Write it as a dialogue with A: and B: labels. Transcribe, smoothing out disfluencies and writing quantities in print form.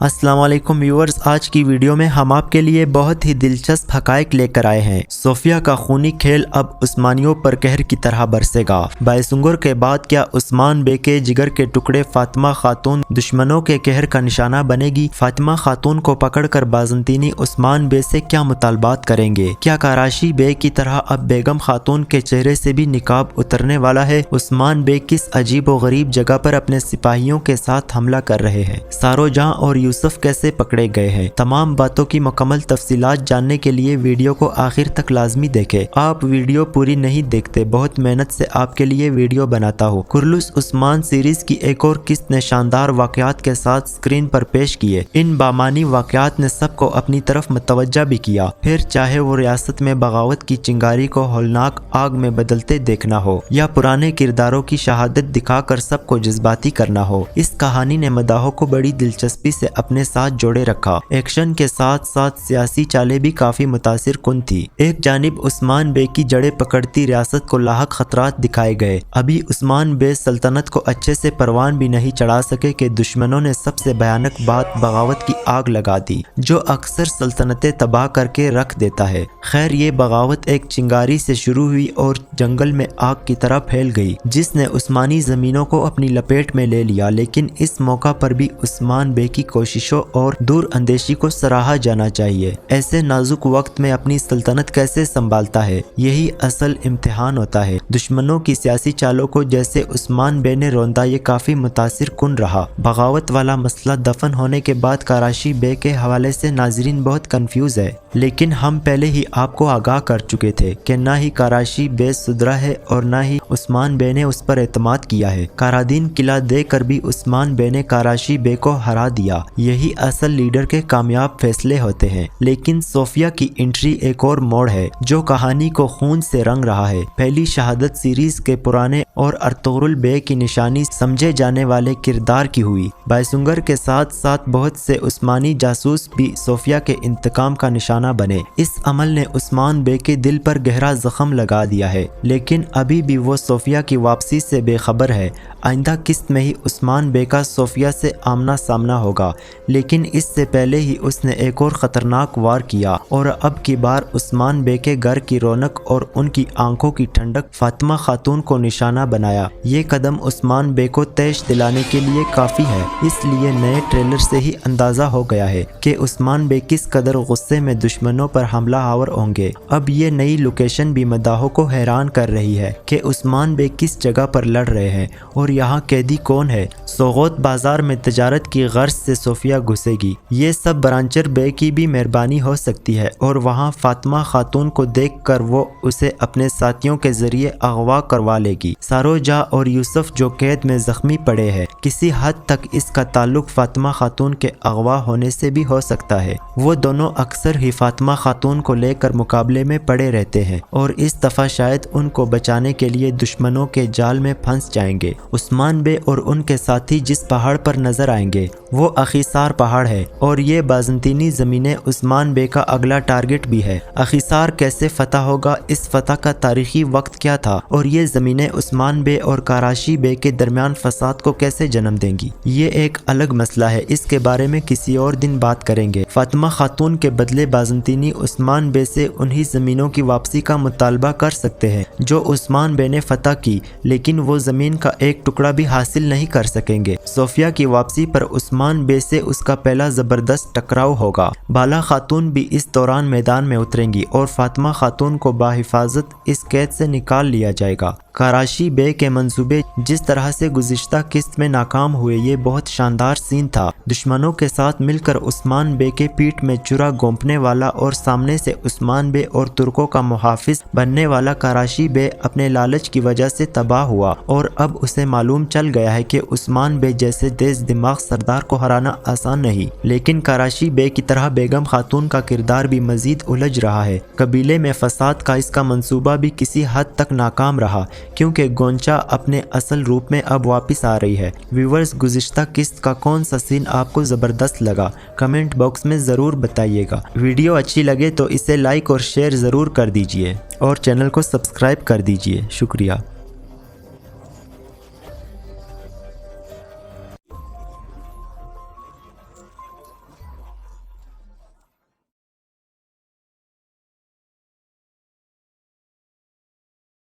A: अस्सलाम वालेकुम व्यूअर्स, आज की वीडियो में हम आपके लिए बहुत ही दिलचस्प हकायक लेकर आए हैं। सोफिया का खूनी खेल अब उस्मानियों पर कहर की तरह बरसेगा। बायसुंगुर के बाद क्या उस्मान बे के जिगर के टुकड़े फातिमा खातून दुश्मनों के कहर का निशाना बनेगी? फातिमा खातून को पकड़कर बाज़ंतीनी उस्मान बे से क्या मुतालबात करेंगे? क्या कराशी बे की तरह अब बेगम खातून के चेहरे से भी निकाब उतरने वाला है? उस्मान बे किस अजीब व गरीब जगह पर अपने सिपाहियों के साथ हमला कर रहे हैं? सारोजहां और यूसुफ कैसे पकड़े गए हैं? तमाम बातों की मुकम्मल तफसीलात जानने के लिए वीडियो को आखिर तक लाजमी देखें। आप वीडियो पूरी नहीं देखते, बहुत मेहनत से आपके लिए वीडियो बनाता हूँ। कुर्लुस उस्मान सीरीज की एक और किस्त ने शानदार वाकयात के साथ स्क्रीन पर पेश किए। इन बामानी वाकयात ने सबको अपनी तरफ मुतवज्जा भी किया, फिर चाहे वो रियासत में बगावत की चिंगारी को होलनाक आग में बदलते देखना हो या पुराने किरदारों की शहादत दिखाकर सबको जज्बाती करना हो। इस कहानी ने मदाहों को बड़ी दिलचस्पी से अपने साथ जोड़े रखा। एक्शन के साथ साथ सियासी चालें भी काफी मुतासिर कुन थी। एक जानिब उस्मान बे की जड़ें पकड़ती रियासत को लाहक खतरात दिखाए गए। अभी उस्मान बे सल्तनत को अच्छे से परवान भी नहीं चढ़ा सके कि दुश्मनों ने सबसे भयानक बात बगावत की आग लगा दी, जो अक्सर सल्तनतें तबाह करके रख देता है। खैर, ये बगावत एक चिंगारी से शुरू हुई और जंगल में आग की तरह फैल गई, जिसने उस्मानी जमीनों को अपनी लपेट में ले लिया। लेकिन इस मौका पर भी उस्मान बे की कोशिशों और दूर अंदेशी को सराहा जाना चाहिए। ऐसे नाजुक वक्त में अपनी सल्तनत कैसे संभालता है, यही असल इम्तिहान होता है। दुश्मनों की सियासी चालों को जैसे उस्मान बे ने रौंदा, ये काफी मुतासिर कुन रहा। बगावत वाला मसला दफन होने के बाद कराशी बे के हवाले से नाजरीन बहुत कंफ्यूज है, लेकिन हम पहले ही आपको आगाह कर चुके थे कि ना ही कराशी बे सुधरा है और ना ही उस्मान बे ने उस पर एतमाद किया है। कारादीन किला देकर भी उस्मान बे ने कराशी बे को हरा दिया। यही असल लीडर के कामयाब फैसले होते हैं। लेकिन सोफिया की एंट्री एक और मोड़ है जो कहानी को खून से रंग रहा है। पहली शहादत सीरीज के पुराने और अर्तुगरुल बे की निशानी समझे जाने वाले किरदार की हुई। बायसुंगर के साथ साथ बहुत से उस्मानी जासूस भी सोफिया के इंतकाम का निशाना बने। इस अमल ने उस्मान बे के दिल पर गहरा जख्म लगा दिया है, लेकिन अभी भी वो सोफिया की वापसी से बेखबर है। आइंदा किस्त में ही उस्मान बे का सोफिया से आमना सामना होगा, लेकिन इससे पहले ही उसने एक और खतरनाक वार किया और अब की बार उस्मान बे के घर की रौनक और उनकी आंखों की ठंडक फातिमा खातून को निशाना बनाया। ये कदम उस्मान बे को तैश दिलाने के लिए काफी है, इसलिए नए ट्रेलर से ही अंदाजा हो गया है कि उस्मान बे किस कदर गुस्से में दुश्मनों पर हमला आवर होंगे। अब ये नई लोकेशन भी मदाहों को हैरान कर रही है कि उस्मान बे किस जगह पर लड़ रहे हैं और यहाँ कैदी कौन है। सोगोत बाजार में तजारत की गर्ज से सोफिया घुसेगी। ये सब ब्रांचर बे की भी मेहरबानी हो सकती है और वहाँ फातिमा खातून को देखकर वो उसे अपने साथियों के जरिए अगवा करवा लेगी। सारोजहां और यूसुफ जो कैद में जख्मी पड़े हैं, किसी हद तक इसका ताल्लुक फातिमा खातून के अगवा होने से भी हो सकता है। वो दोनों अक्सर ही फातिमा खातून को लेकर मुकाबले में पड़े रहते हैं और इस दफा शायद उनको बचाने के लिए दुश्मनों के जाल में फंस जाएंगे। उस्मान बे और उनके साथी जिस पहाड़ पर नजर आएंगे वो अखीसार पहाड़ है और ये बाज़ंतीनी ज़मीनें उस्मान बे का अगला टारगेट भी है। अखीसार कैसे फतह होगा, इस फतह का तारीखी वक्त क्या था और ये ज़मीनें उस्मान बे और कराशी बे के दरमियान फसाद को कैसे जन्म देंगी, ये एक अलग मसला है। इसके बारे में किसी और दिन बात करेंगे। फातिमा खातून के बदले बाज़ंतीनी उस्मान बे से उन्हीं ज़मीनों की वापसी का मुतालबा कर सकते हैं जो उस्मान बे ने फतह की, लेकिन वो ज़मीन का एक टुकड़ा भी हासिल नहीं कर सकेंगे। सोफिया की वापसी पर उस्मान बे से उसका पहला जबरदस्त टकराव होगा। बाला खातून भी इस दौरान मैदान में उतरेंगी और फातिमा खातून को बाहिफाजत इस कैद से निकाल लिया जाएगा। कराशी बे के मंसूबे जिस तरह से गुज़िश्ता किस्त में नाकाम हुए, ये बहुत शानदार सीन था। दुश्मनों के साथ मिलकर उस्मान बे के पीठ में चुरा गोंपने वाला और सामने से उस्मान बे और तुर्कों का मुहाफिज बनने वाला कराशी बे अपने लालच की वजह से तबाह हुआ और अब उसे मालूम चल गया है कि उस्मान बे जैसे तेज दिमाग सरदार को हराना आसान नहीं। लेकिन कराशी बे की तरह बेगम खातून का किरदार भी मजीद उलझ रहा है। कबीले में फसाद का इसका मंसूबा भी किसी हद तक नाकाम रहा, क्योंकि गोंचा अपने असल रूप में अब वापस आ रही है। व्यूवर्स, गुज़िश्ता किस्त का कौन सा सीन आपको ज़बरदस्त लगा, कमेंट बॉक्स में ज़रूर बताइएगा। वीडियो अच्छी लगे तो इसे लाइक और शेयर ज़रूर कर दीजिए और चैनल को सब्सक्राइब कर दीजिए। शुक्रिया।